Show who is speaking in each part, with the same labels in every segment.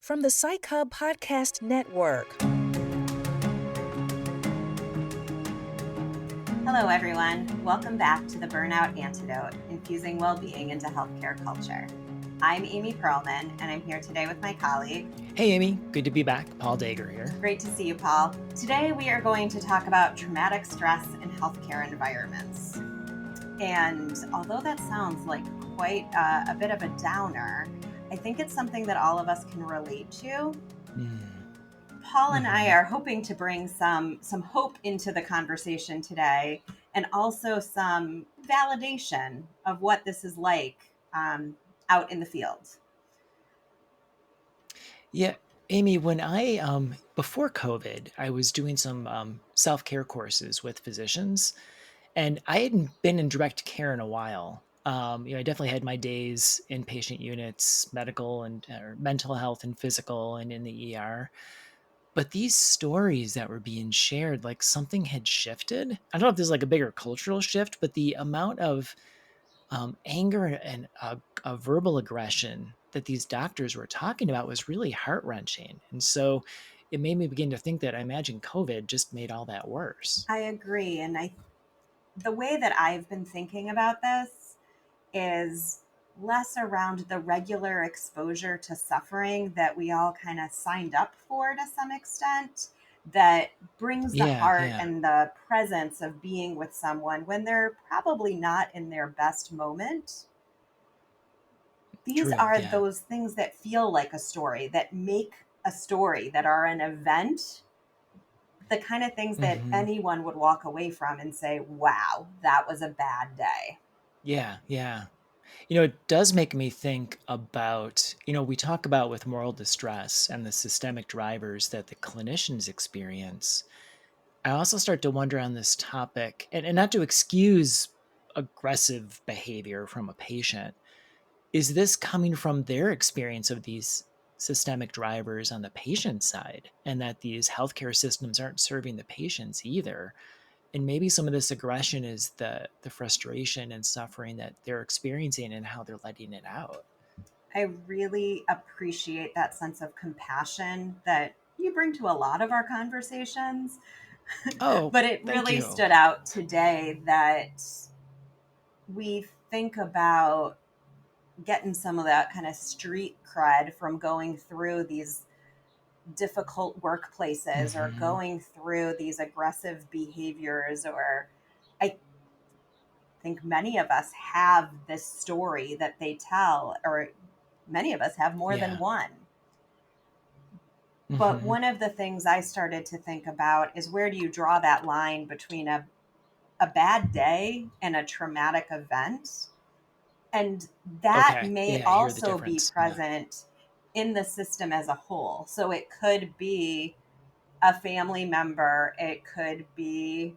Speaker 1: from the Psych Hub Podcast Network.
Speaker 2: Hello, everyone. Welcome back to the Burnout Antidote, infusing well-being into healthcare culture. I'm Amy Pearlman, and I'm here today with my colleague.
Speaker 3: Hey, Amy. Good to be back. Paul Deger here.
Speaker 2: Great to see you, Paul. Today, we are going to talk about traumatic stress in healthcare environments. And although that sounds like quite a bit of a downer, I think it's something that all of us can relate to. Paul and I are hoping to bring some hope into the conversation today, and also some validation of what this is like out in the field.
Speaker 3: Yeah, Amy, when I, before COVID, I was doing some self-care courses with physicians, and I hadn't been in direct care in a while. I definitely had my days in patient units, medical and or mental health and physical and in the ER. But these stories that were being shared, like something had shifted. I don't know if there's like a bigger cultural shift, but the amount of anger and a verbal aggression that these doctors were talking about was really heart-wrenching. And so it made me begin to think that I imagine COVID just made all that worse.
Speaker 2: I agree. And the way that I've been thinking about this is less around the regular exposure to suffering that we all kind of signed up for to some extent, that brings the heart
Speaker 3: Yeah.
Speaker 2: and the presence of being with someone when they're probably not in their best moment. These
Speaker 3: True.
Speaker 2: are
Speaker 3: Yeah.
Speaker 2: those things that feel like a story, that make a story, that are an event, the kind of things that
Speaker 3: hmm
Speaker 2: anyone would walk away from and say, wow, that was a bad day.
Speaker 3: Yeah. Yeah. It does make me think about, we talk about with moral distress and the systemic drivers that the clinicians experience. I also start to wonder on this topic, and not to excuse aggressive behavior from a patient. Is this coming from their experience of these systemic drivers on the patient side, and that these healthcare systems aren't serving the patients either? And maybe some of this aggression is the frustration and suffering that they're experiencing and how they're letting it out.
Speaker 2: I really appreciate that sense of compassion that you bring to a lot of our conversations.
Speaker 3: Oh,
Speaker 2: But it
Speaker 3: thank
Speaker 2: really
Speaker 3: you.
Speaker 2: stood out today that we think about getting some of that kind of street cred from going through these difficult workplaces or
Speaker 3: hmm
Speaker 2: going through these aggressive behaviors. Or I think many of us have this story that they tell, or many of us have more than
Speaker 3: Yeah.
Speaker 2: one. But
Speaker 3: hmm
Speaker 2: one of the things I started to think about is, where do you draw that line between a bad day and a traumatic event? And that
Speaker 3: Okay.
Speaker 2: may
Speaker 3: Yeah, I hear the
Speaker 2: also be
Speaker 3: difference. Yeah.
Speaker 2: present in the system as a whole. So it could be a family member, it could be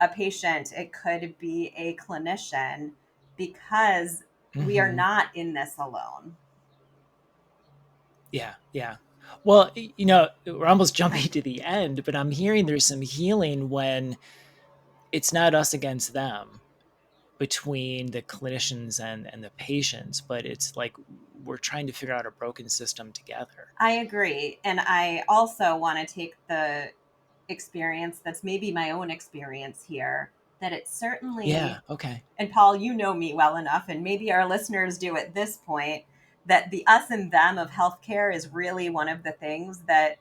Speaker 2: a patient, it could be a clinician, because we are
Speaker 3: hmm
Speaker 2: not in this alone.
Speaker 3: Yeah. Yeah. Well, we're almost jumping to the end, but I'm hearing there's some healing when it's not us against them between the clinicians and the patients, but it's like we're trying to figure out a broken system together.
Speaker 2: I agree. And I also want to take the experience that's maybe my own experience here, that it
Speaker 3: Yeah.
Speaker 2: certainly,
Speaker 3: Okay.
Speaker 2: and Paul, you know me well enough, and maybe our listeners do at this point, that the us and them of healthcare is really one of the things that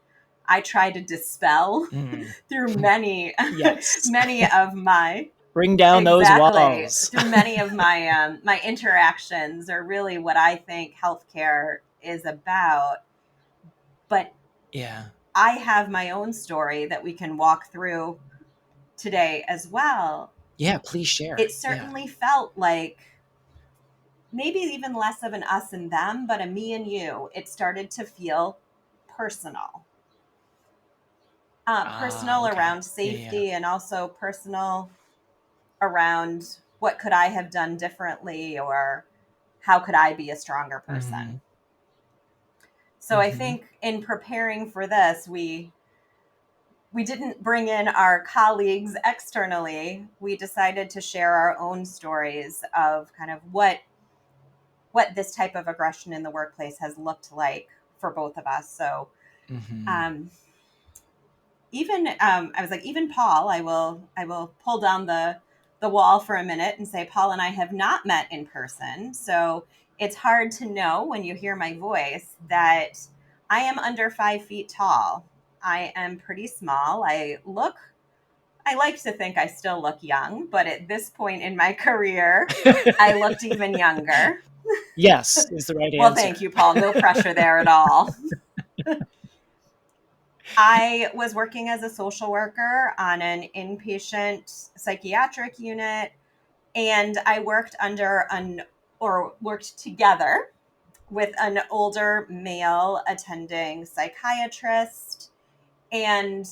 Speaker 2: I try to dispel
Speaker 3: Mm.
Speaker 2: through many,
Speaker 3: Yes.
Speaker 2: many of my,
Speaker 3: Bring down those
Speaker 2: exactly,
Speaker 3: walls.
Speaker 2: through many of my interactions, or really what I think healthcare is about. But
Speaker 3: Yeah.
Speaker 2: I have my own story that we can walk through today as well.
Speaker 3: Yeah. Please share.
Speaker 2: It
Speaker 3: Yeah.
Speaker 2: certainly felt like maybe even less of an us and them, but a me and you. It started to feel personal. Personal
Speaker 3: Okay.
Speaker 2: around
Speaker 3: Yeah. Yeah.
Speaker 2: safety, and also personal around what could I have done differently, or how could I be a stronger
Speaker 3: hmm
Speaker 2: person. So I
Speaker 3: hmm
Speaker 2: think in preparing for this, we didn't bring in our colleagues externally. We decided to share our own stories of kind of what this type of aggression in the workplace has looked like for both of us. So
Speaker 3: Hmm.
Speaker 2: um, even I was like, even Paul, I will pull down the wall for a minute and say, Paul and I have not met in person. So it's hard to know when you hear my voice that I am under 5 feet tall. I am pretty small. I like to think I still look young, but at this point in my career, I looked even younger.
Speaker 3: Yes, is the right
Speaker 2: Well, thank
Speaker 3: answer.
Speaker 2: you, Paul. No pressure there at all. I was working as a social worker on an inpatient psychiatric unit, and I worked worked together with an older male attending psychiatrist. And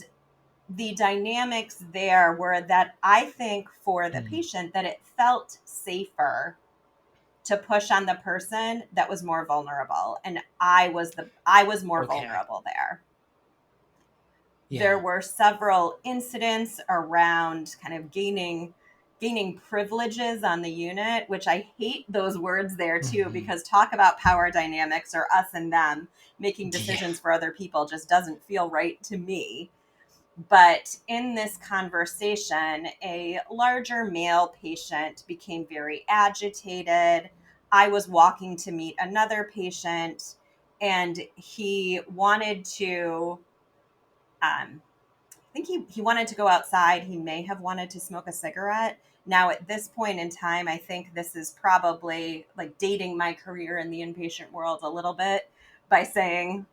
Speaker 2: the dynamics there were that I think for the
Speaker 3: Mm,
Speaker 2: patient that it felt safer to push on the person that was more vulnerable, and I was more
Speaker 3: okay.
Speaker 2: vulnerable there. There
Speaker 3: Yeah.
Speaker 2: were several incidents around kind of gaining privileges on the unit, which I hate those words there too,
Speaker 3: Hmm.
Speaker 2: because talk about power dynamics or us and them making
Speaker 3: Yeah.
Speaker 2: decisions for other people just doesn't feel right to me. But in this conversation, a larger male patient became very agitated. I was walking to meet another patient, and he wanted to I think he wanted to go outside. He may have wanted to smoke a cigarette. Now, at this point in time, I think this is probably like dating my career in the inpatient world a little bit by saying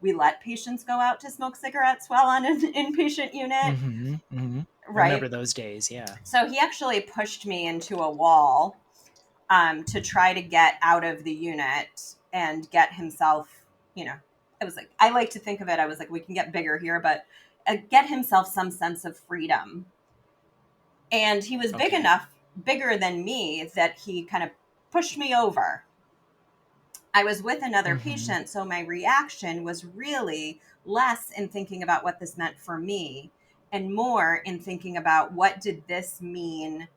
Speaker 2: we let patients go out to smoke cigarettes while on an inpatient unit,
Speaker 3: Hmm. Hmm. I remember
Speaker 2: right?
Speaker 3: those days. Yeah.
Speaker 2: So he actually pushed me into a wall to try to get out of the unit and get himself, you know, I was like, I like to think of it, I was like, we can get bigger here, but get himself some sense of freedom. And he was
Speaker 3: Okay.
Speaker 2: bigger than me, that he kind of pushed me over. I was with another
Speaker 3: Hmm.
Speaker 2: patient, so my reaction was really less in thinking about what this meant for me and more in thinking about what did this mean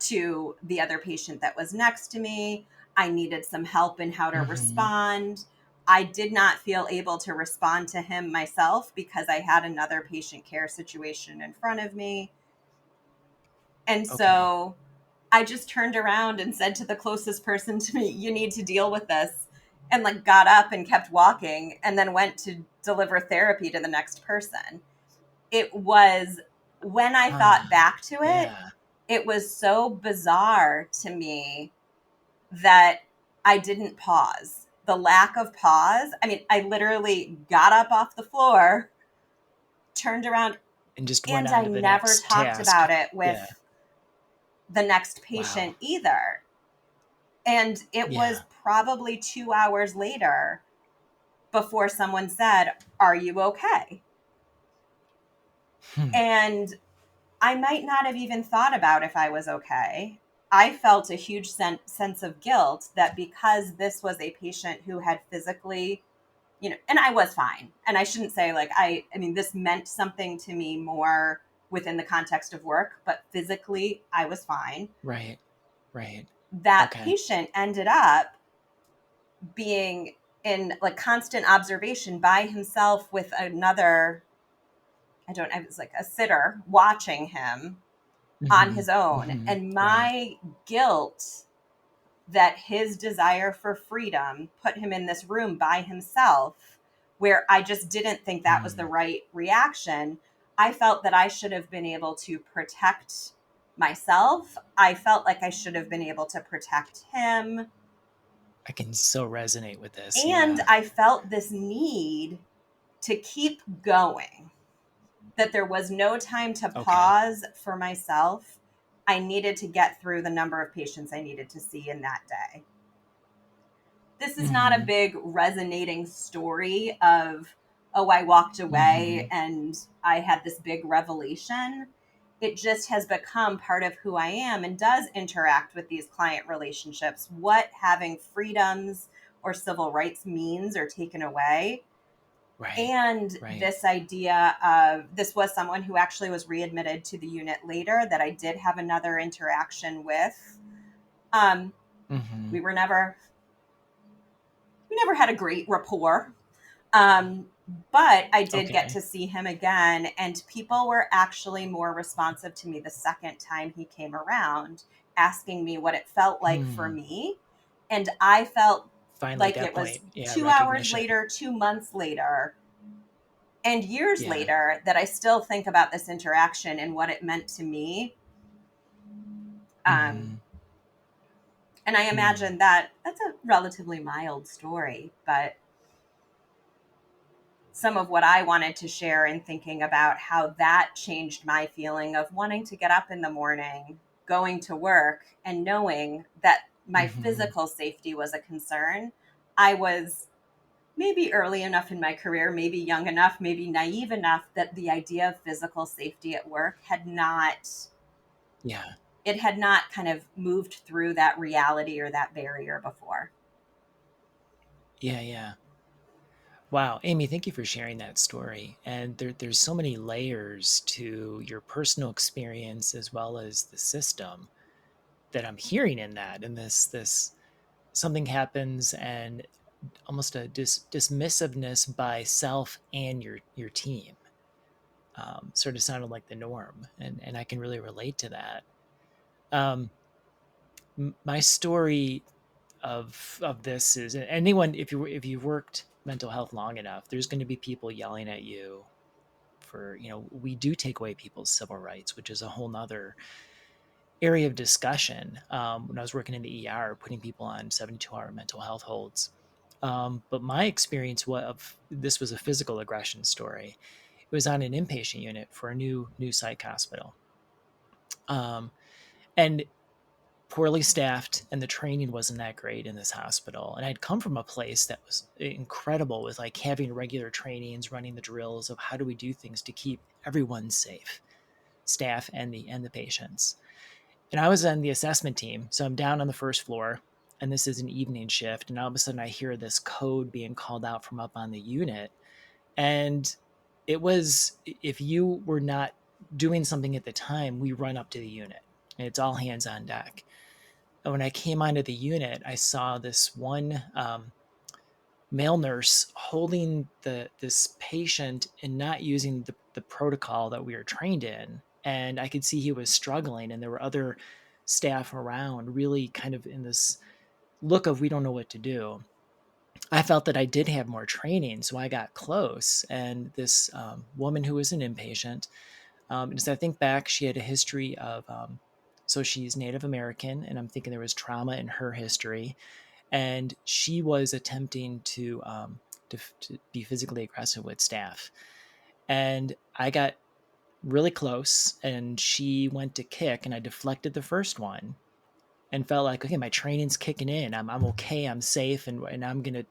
Speaker 2: to the other patient that was next to me. I needed some help in how to
Speaker 3: Hmm.
Speaker 2: respond. I did not feel able to respond to him myself because I had another patient care situation in front of me. And
Speaker 3: Okay.
Speaker 2: so I just turned around and said to the closest person to me, you need to deal with this. And like got up and kept walking and then went to deliver therapy to the next person. It was, when I thought
Speaker 3: Ah,
Speaker 2: back to it,
Speaker 3: yeah.
Speaker 2: it was so bizarre to me that I didn't pause. The lack of pause. I mean, I literally got up off the floor, turned around,
Speaker 3: And just went
Speaker 2: and
Speaker 3: on
Speaker 2: I
Speaker 3: to the
Speaker 2: never
Speaker 3: next
Speaker 2: talked
Speaker 3: task.
Speaker 2: about it
Speaker 3: Yeah.
Speaker 2: with the next
Speaker 3: Wow.
Speaker 2: patient either. And it was
Speaker 3: Yeah.
Speaker 2: probably 2 hours later before someone said, are you okay?
Speaker 3: Hmm.
Speaker 2: And I might not have even thought about if I was okay. I felt a huge sense of guilt that because this was a patient who had physically, and I was fine. And I shouldn't say like, I mean, this meant something to me more within the context of work, but physically I was fine.
Speaker 3: Right. Right.
Speaker 2: That
Speaker 3: Okay.
Speaker 2: patient ended up being in like constant observation by himself with another, I don't know, it was like a sitter watching him on
Speaker 3: Hmm.
Speaker 2: his own.
Speaker 3: Hmm.
Speaker 2: And
Speaker 3: Right.
Speaker 2: my guilt that his desire for freedom put him in this room by himself, where I just didn't think that was the
Speaker 3: Mm.
Speaker 2: right reaction. I felt that I should have been able to protect myself. I felt like I should have been able to protect him.
Speaker 3: I can so resonate with this.
Speaker 2: And
Speaker 3: Yeah.
Speaker 2: I felt this need to keep going, that there was no time to
Speaker 3: Okay.
Speaker 2: pause for myself. I needed to get through the number of patients I needed to see in that day. This is not a
Speaker 3: Hmm.
Speaker 2: big resonating story of, oh, I walked away
Speaker 3: Hmm.
Speaker 2: and I had this big revelation. It just has become part of who I am and does interact with these client relationships. What having freedoms or civil rights means or taken away.
Speaker 3: Right.
Speaker 2: And
Speaker 3: Right.
Speaker 2: this idea of, this was someone who actually was readmitted to the unit later that I did have another interaction with. Um,
Speaker 3: Hmm.
Speaker 2: we were never we never had a great rapport. Um, but I did get
Speaker 3: Okay.
Speaker 2: to see him again, and people were actually more responsive to me the second time he came around, asking me what it felt like for
Speaker 3: Hmm.
Speaker 2: me. And I felt
Speaker 3: Finally, at
Speaker 2: like
Speaker 3: that
Speaker 2: it was
Speaker 3: point, yeah,
Speaker 2: 2 hours
Speaker 3: recognition.
Speaker 2: later, 2 months later, and years
Speaker 3: Yeah.
Speaker 2: later that I still think about this interaction and what it meant to me. Um,
Speaker 3: Hmm.
Speaker 2: and I
Speaker 3: Hmm.
Speaker 2: imagine that that's a relatively mild story, but some of what I wanted to share in thinking about how that changed my feeling of wanting to get up in the morning, going to work, and knowing that my
Speaker 3: Hmm.
Speaker 2: physical safety was a concern. I was maybe early enough in my career, maybe young enough, maybe naive enough that the idea of physical safety at work
Speaker 3: Yeah.
Speaker 2: had not kind of moved through that reality or that barrier before.
Speaker 3: Yeah. Yeah. Wow, Amy, thank you for sharing that story. And there's so many layers to your personal experience as well as the system that I'm hearing in that. And this something happens and almost a dismissiveness by self and your team. Sort of sounded like the norm, and I can really relate to that. Um, my story of this is anyone if you've worked mental health long enough, there's going to be people yelling at you for we do take away people's civil rights, which is a whole nother area of discussion. When I was working in the ER, putting people on 72-hour mental health holds. But my experience of this was a physical aggression story. It was on an inpatient unit for a new psych hospital, um, and poorly staffed, and the training wasn't that great in this hospital. And I'd come from a place that was incredible with like having regular trainings, running the drills of how do we do things to keep everyone safe, staff and the patients. And I was on the assessment team, so I'm down on the first floor, and this is an evening shift, and all of a sudden I hear this code being called out from up on the unit, and it was, if you were not doing something at the time, we run up to the unit, and it's all hands on deck. And when I came onto the unit, I saw this one male nurse holding this patient and not using the protocol that we were trained in. And I could see he was struggling, and there were other staff around, really kind of in this look of we don't know what to do. I felt that I did have more training, so I got close. And this woman who was an inpatient, as I think back, she had a history of, so she's Native American, and I'm thinking there was trauma in her history, and she was attempting to be physically aggressive with staff. And I got really close, and she went to kick, and I deflected the first one, and felt like, okay, my training's kicking in. I'm okay. I'm safe, and I'm gonna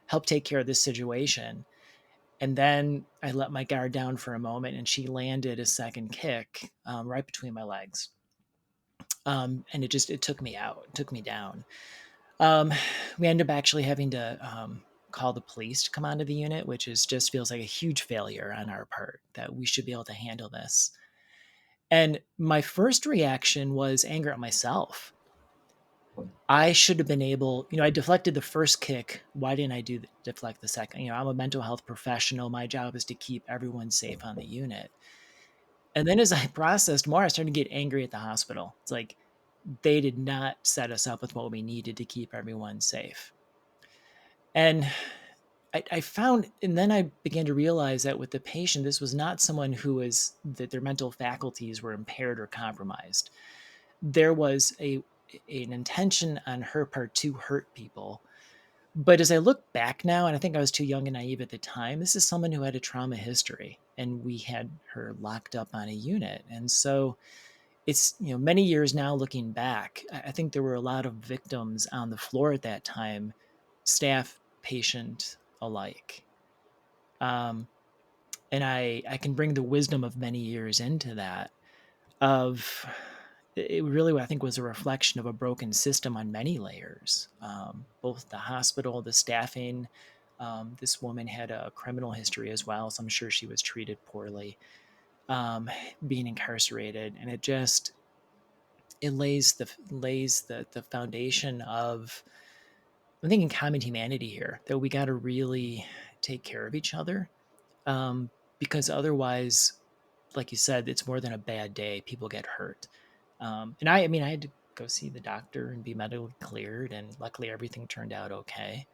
Speaker 3: help take care of this situation. And then I let my guard down for a moment, and she landed a second kick right between my legs. And it took me out, it took me down. Um, we ended up actually having to call the police to come onto the unit, which is just feels like a huge failure on our part that we should be able to handle this. And my first reaction was anger at myself. I should have been able, I deflected the first kick. Why didn't I deflect the second? I'm a mental health professional. My job is to keep everyone safe on the unit. And then as I processed more, I started to get angry at the hospital. It's like they did not set us up with what we needed to keep everyone safe. And I found, and then I began to realize that with the patient, this was not someone that their mental faculties were impaired or compromised. There was an intention on her part to hurt people. But as I look back now, and I think I was too young and naive at the time, this is someone who had a trauma history, and we had her locked up on a unit. And so it's, many years now looking back, I think there were a lot of victims on the floor at that time, staff, patient alike. Um, and I can bring the wisdom of many years into that. Of it really, I think, was a reflection of a broken system on many layers, both the hospital, the staffing. This woman had a criminal history as well, so I'm sure she was treated poorly, being incarcerated, and it lays the foundation of, I'm thinking, common humanity here, that we got to really take care of each other, because otherwise, like you said, it's more than a bad day. People get hurt. And I mean, I had to go see the doctor and be medically cleared, and luckily everything turned out okay.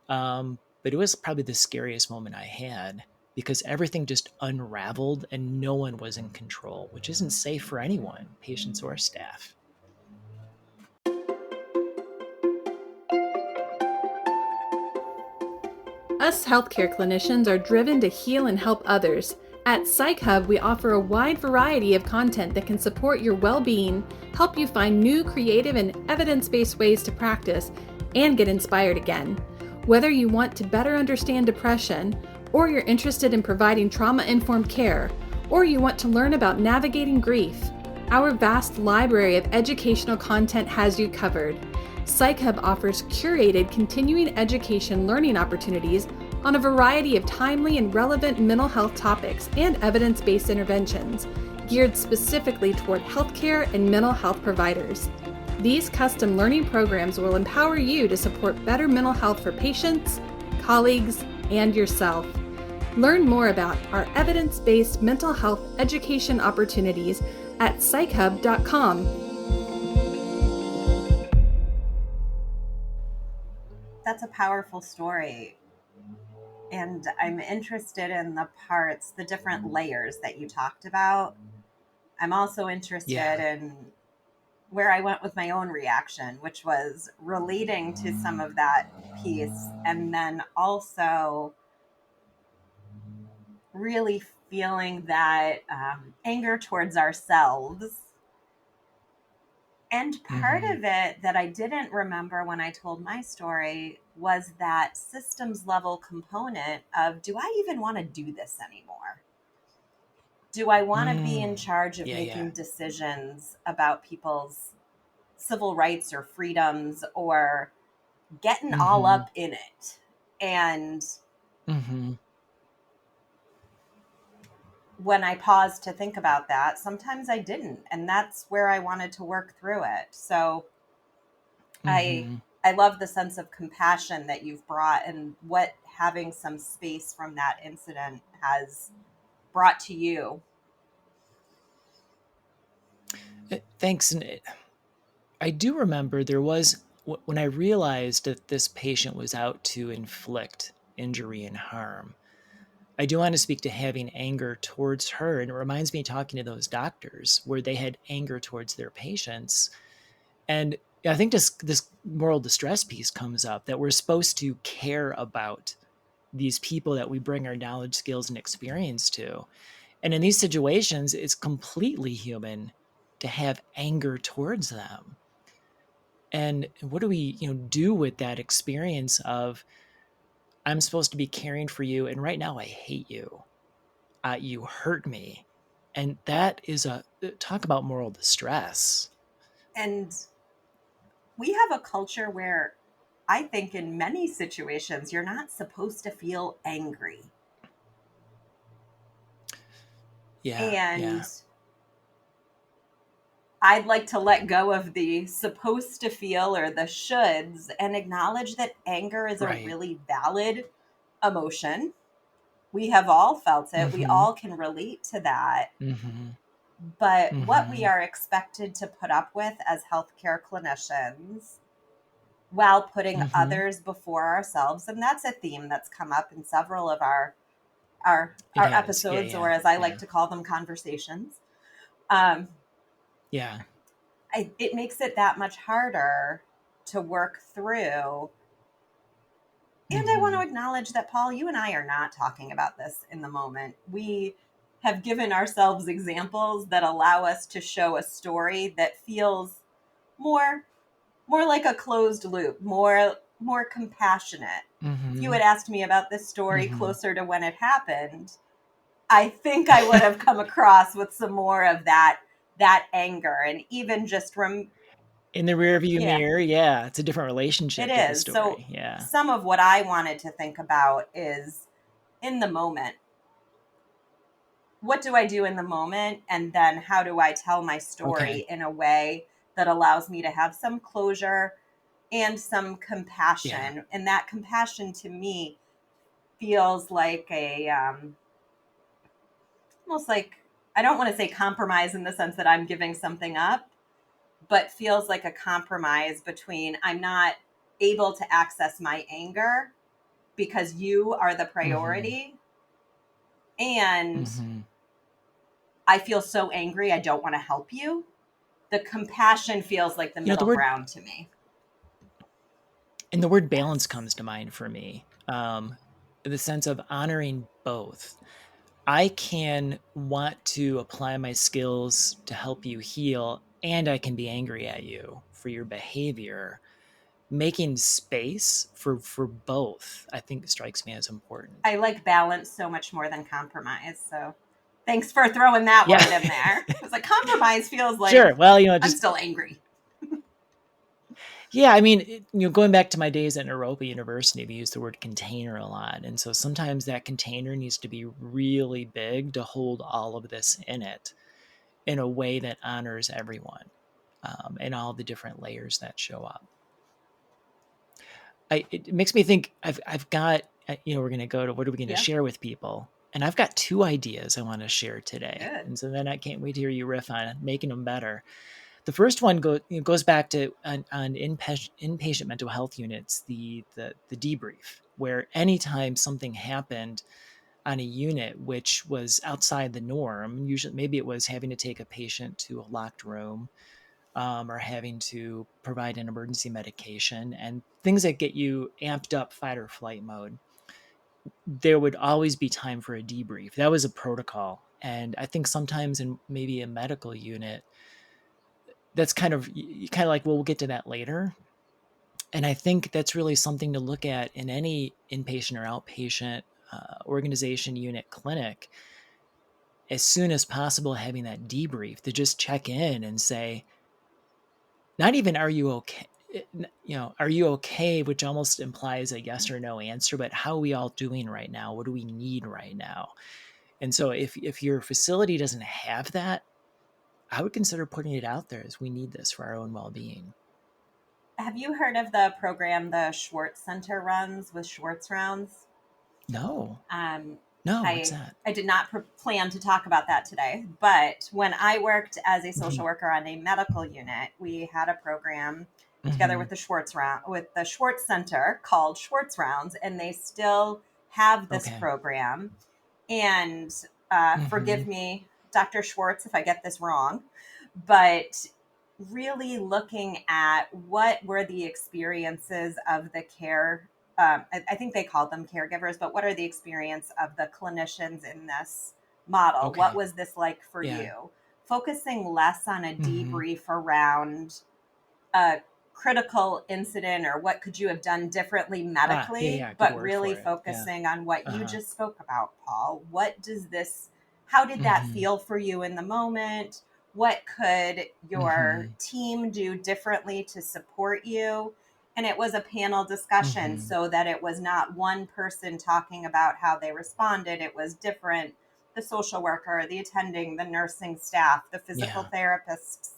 Speaker 3: But it was probably the scariest moment I had because everything just unraveled and no one was in control, which isn't safe for anyone, patients or staff.
Speaker 4: Us healthcare clinicians are driven to heal and help others. At Psych Hub, we offer a wide variety of content that can support your well-being, help you find new, creative, and evidence-based ways to practice, and get inspired again. Whether you want to better understand depression, or you're interested in providing trauma-informed care, or you want to learn about navigating grief, our vast library of educational content has you covered. Psych Hub offers curated continuing education learning opportunities on a variety of timely and relevant mental health topics and evidence-based interventions, geared specifically toward healthcare and mental health providers. These custom learning programs will empower you to support better mental health for patients, colleagues, and yourself. Learn more about our evidence-based mental health education opportunities at psychhub.com.
Speaker 2: That's a powerful story. And I'm interested in the different layers that you talked about. I'm also interested
Speaker 3: Yeah.
Speaker 2: in where I went with my own reaction, which was relating to some of that piece and then also really feeling that anger towards ourselves. And part
Speaker 3: Hmm.
Speaker 2: of it that I didn't remember when I told my story was that systems level component of, do I even want to do this anymore? Do I want to be in charge of
Speaker 3: Yeah, yeah.
Speaker 2: making decisions about people's civil rights or freedoms or getting all
Speaker 3: Hmm.
Speaker 2: up in it? And
Speaker 3: Hmm.
Speaker 2: when I paused to think about that, sometimes I didn't. And that's where I wanted to work through it. So I
Speaker 3: Hmm.
Speaker 2: I love the sense of compassion that you've brought and what having some space from that incident has brought to you.
Speaker 3: Thanks. And I do remember there was, when I realized that this patient was out to inflict injury and harm. I do want to speak to having anger towards her. And it reminds me talking to those doctors where they had anger towards their patients. And I think this moral distress piece comes up that we're supposed to care about these people that we bring our knowledge, skills, and experience to. And in these situations, it's completely human to have anger towards them. And what do we, do with that experience of, I'm supposed to be caring for you, and right now I hate you. You hurt me. And that is talk about moral distress.
Speaker 2: And we have a culture where I think in many situations you're not supposed to feel angry.
Speaker 3: Yeah,
Speaker 2: And
Speaker 3: yeah,
Speaker 2: I'd like to let go of the supposed to feel or the shoulds and acknowledge that anger is a
Speaker 3: right.
Speaker 2: really valid emotion. We have all felt it. We
Speaker 3: Mm-hmm.
Speaker 2: all can relate to that.
Speaker 3: Mm-hmm.
Speaker 2: But what we
Speaker 3: Mm-hmm.
Speaker 2: are expected to put up with as healthcare clinicians while putting
Speaker 3: Mm-hmm.
Speaker 2: others before ourselves, and that's a theme that's come up in several of our
Speaker 3: It has. Yeah,
Speaker 2: episodes, or
Speaker 3: yeah,
Speaker 2: as I like
Speaker 3: yeah,
Speaker 2: to call them, conversations. Um,
Speaker 3: yeah.
Speaker 2: it makes it that much harder to work through. And I want
Speaker 3: Mm-hmm.
Speaker 2: to acknowledge that, Paul, you and I are not talking about this in the moment. We have given ourselves examples that allow us to show a story that feels more more like a closed loop, more compassionate. If you
Speaker 3: Mm-hmm.
Speaker 2: had asked me about this story
Speaker 3: Mm-hmm.
Speaker 2: closer to when it happened, I think I would have come across with some more of that anger and even just
Speaker 3: In the rearview
Speaker 2: yeah,
Speaker 3: mirror, yeah, it's a different
Speaker 2: it
Speaker 3: relationship to the
Speaker 2: is. So
Speaker 3: story. Yeah.
Speaker 2: some of what I wanted to think about is in the moment. What do I do in the moment? And then how do I tell my
Speaker 3: Okay.
Speaker 2: story in a way that allows me to have some closure and some
Speaker 3: Yeah.
Speaker 2: compassion? And that compassion to me feels like almost like, I don't want to say compromise in the sense that I'm giving something up, but feels like a compromise between I'm not able to access my anger because you are the
Speaker 3: Mm-hmm.
Speaker 2: priority, and
Speaker 3: Mm-hmm.
Speaker 2: I feel so angry I don't want to help you. The compassion feels like the
Speaker 3: The
Speaker 2: middle
Speaker 3: word
Speaker 2: ground to me.
Speaker 3: and the word balance
Speaker 2: Yes.
Speaker 3: comes to mind for me. The sense of honoring both. I can want to apply my skills to help you heal, and I can be angry at you for your behavior. Making space for both, I think, strikes me as important.
Speaker 2: I like balance so much more than compromise. So thanks for throwing that
Speaker 3: Yeah,
Speaker 2: word in there. It's like compromise feels like
Speaker 3: sure. Well,
Speaker 2: I'm
Speaker 3: just
Speaker 2: still angry.
Speaker 3: yeah. I mean, going back to my days at Naropa University, we use the word container a lot, and so sometimes that container needs to be really big to hold all of this in it in a way that honors everyone, and all the different layers that show up. It makes me think I've got, we're going to go to what are we going to
Speaker 2: Yeah,
Speaker 3: share with people? And I've got two ideas I want to share today.
Speaker 2: good.
Speaker 3: And so then I can't wait to hear you riff on making them better. The first one goes back to on inpatient mental health units, the debrief, where anytime something happened on a unit which was outside the norm, usually maybe it was having to take a patient to a locked room, or having to provide an emergency medication and things that get you amped up fight or flight mode, there would always be time for a debrief. That was a protocol. And I think sometimes in maybe a medical unit, that's kind of like, well, we'll get to that later. And I think that's really something to look at in any inpatient or outpatient organization, unit, clinic, as soon as possible, having that debrief to just check in and say, not even are you okay, are you okay, which almost implies a yes or no answer, but how are we all doing right now? What do we need right now? And so if your facility doesn't have that, I would consider putting it out there as we need this for our own well-being.
Speaker 2: Have you heard of the program the Schwartz Center runs with Schwartz Rounds?
Speaker 3: No,
Speaker 2: Um,
Speaker 3: no, what's
Speaker 2: I
Speaker 3: that?
Speaker 2: I did not plan to talk about that today, but when I worked as a social
Speaker 3: Hmm.
Speaker 2: worker on a medical unit, we had a program together
Speaker 3: Hmm.
Speaker 2: with the Schwartz Center called Schwartz Rounds, and they still have this
Speaker 3: Okay.
Speaker 2: program. And
Speaker 3: Hmm.
Speaker 2: forgive me, Dr. Schwartz, if I get this wrong, but really looking at what were the experiences of the care. I think they called them caregivers, but what are the experience of the clinicians in this model? What
Speaker 3: Okay.
Speaker 2: was this like for
Speaker 3: Yeah.
Speaker 2: you? Focusing less on a
Speaker 3: Hmm.
Speaker 2: debrief around a critical incident or what could you have done differently
Speaker 3: Yeah,
Speaker 2: medically,
Speaker 3: yeah, good
Speaker 2: but
Speaker 3: word
Speaker 2: really
Speaker 3: for it. Yeah.
Speaker 2: focusing on what you
Speaker 3: Uh-huh.
Speaker 2: just spoke about, Paul. How did that
Speaker 3: Hmm.
Speaker 2: feel for you in the moment? What could your
Speaker 3: Hmm.
Speaker 2: team do differently to support you? And it was a panel discussion
Speaker 3: Hmm.
Speaker 2: so that it was not one person talking about how they responded. It was different, the social worker, the attending, the nursing staff, the physical
Speaker 3: Yeah.
Speaker 2: therapists,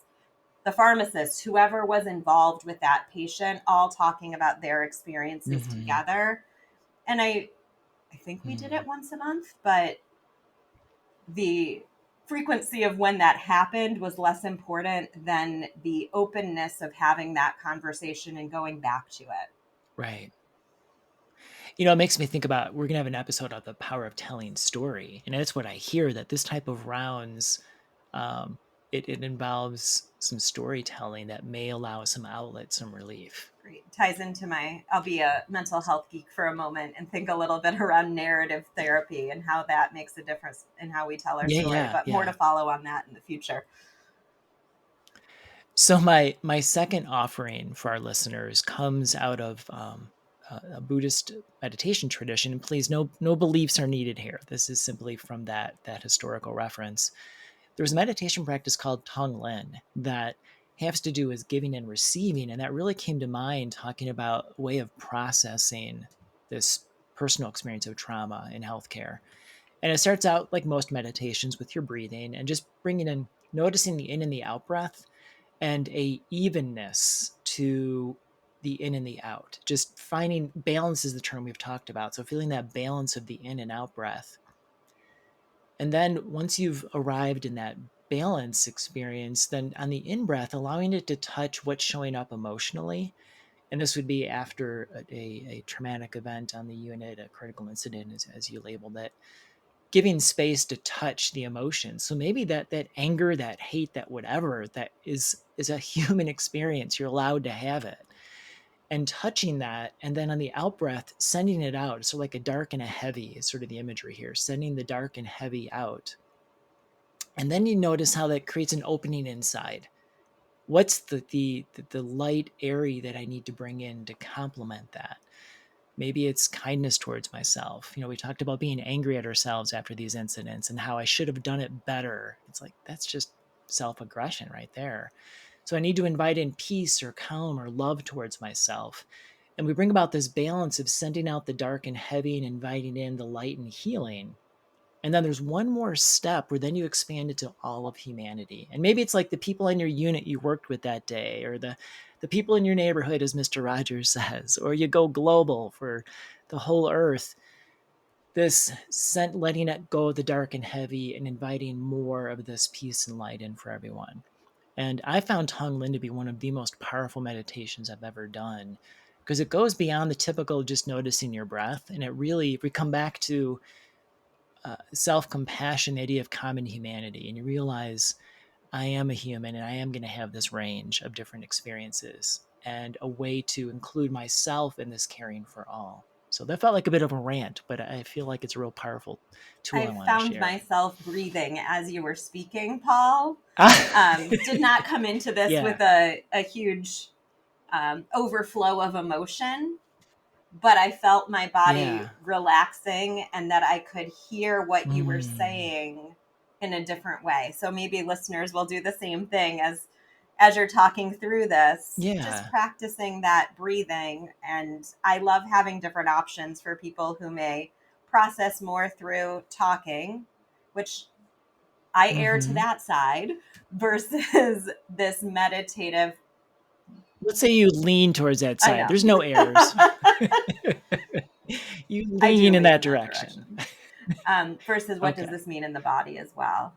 Speaker 2: the pharmacist, whoever was involved with that patient, all talking about their experiences
Speaker 3: Hmm.
Speaker 2: together. And I think we did
Speaker 3: Hmm.
Speaker 2: it once a month, but the frequency of when that happened was less important than the openness of having that conversation and going back to it.
Speaker 3: Right. It makes me think about, we're going to have an episode of the power of telling story. And that's what I hear, that this type of rounds, um, it involves some storytelling that may allow some outlet, some relief.
Speaker 2: Great. Ties into I'll be a mental health geek for a moment and think a little bit around narrative therapy and how that makes a difference in how we tell our
Speaker 3: Yeah,
Speaker 2: story,
Speaker 3: yeah,
Speaker 2: but more to
Speaker 3: yeah.
Speaker 2: follow on that in the future.
Speaker 3: So my second offering for our listeners comes out of a Buddhist meditation tradition. And please, no beliefs are needed here. This is simply from that historical reference. There's a meditation practice called Tonglen that has to do with giving and receiving. And that really came to mind talking about a way of processing this personal experience of trauma in healthcare. And it starts out like most meditations with your breathing and just bringing in, noticing the in and the out breath and a evenness to the in and the out. Just finding balance is the term we've talked about. So feeling that balance of the in and out breath. And then once you've arrived in that balance experience, then on the in breath, allowing it to touch what's showing up emotionally. And this would be after a traumatic event on the unit, a critical incident, as you labeled it, giving space to touch the emotions. So maybe that anger, that hate, that whatever, that is a human experience. You're allowed to have it. And touching that, and then on the out breath, sending it out. So like a dark and a heavy is sort of the imagery here, sending the dark and heavy out. And then you notice how that creates an opening inside. What's the light, airy that I need to bring in to complement that? Maybe it's kindness towards myself. We talked about being angry at ourselves after these incidents and how I should have done it better. It's like, that's just self-aggression right there. So I need to invite in peace or calm or love towards myself. And we bring about this balance of sending out the dark and heavy and inviting in the light and healing. And then there's one more step where then you expand it to all of humanity. And maybe it's like the people in your unit you worked with that day, or the people in your neighborhood, as Mr. Rogers says, or you go global for the whole earth. This letting it go of the dark and heavy and inviting more of this peace and light in for everyone. And I found Tonglen to be one of the most powerful meditations I've ever done, because it goes beyond the typical just noticing your breath. And it really, we come back to self-compassion, the idea of common humanity, and you realize I am a human and I am going to have this range of different experiences and a way to include myself in this caring for all. So that felt like a bit of a rant, but I feel like it's a real powerful tool I want to share.
Speaker 2: I found myself breathing as you were speaking, Paul. Did not come into this with a huge overflow of emotion, but I felt my body relaxing and that I could hear what you were saying in a different way. So maybe listeners will do the same thing as you're talking through this, just practicing that breathing. And I love having different options for people who may process more through talking, which I err to that side, versus this meditative.
Speaker 3: Let's say you lean towards that side. There's no errors. You lean in that direction.
Speaker 2: Versus what does this mean in the body as well?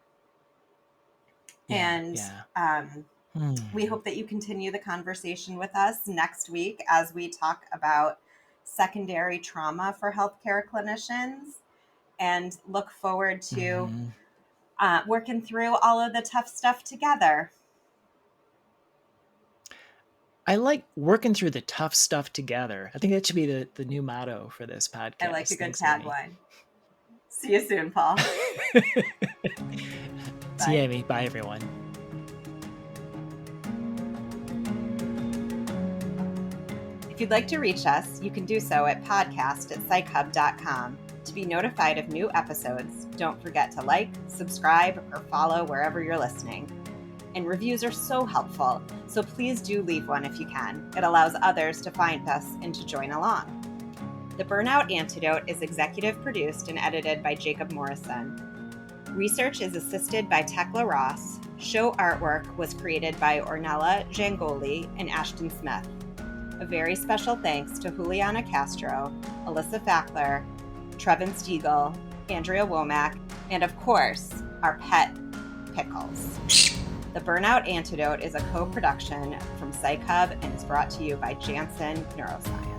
Speaker 2: We hope that you continue the conversation with us next week as we talk about secondary trauma for healthcare clinicians, and look forward to working through all of the tough stuff together.
Speaker 3: I like working through the tough stuff together. I think that should be the new motto for this podcast.
Speaker 2: I like a good tagline. See you soon, Paul.
Speaker 3: See you, Amy. Bye, everyone.
Speaker 2: If you'd like to reach us, you can do so at podcast@psychhub.com. To be notified of new episodes, don't forget to like, subscribe, or follow wherever you're listening. And reviews are so helpful, so please do leave one if you can. It allows others to find us and to join along. The Burnout Antidote is executive produced and edited by Jacob Morrison. Research is assisted by Tekla Ross. Show artwork was created by Ornella Jangoli and Ashton Smith. A very special thanks to Juliana Castro, Alyssa Fackler, Trevin Stiegel, Andrea Womack, and of course, our pet, Pickles. The Burnout Antidote is a co-production from Psych Hub and is brought to you by Janssen Neuroscience.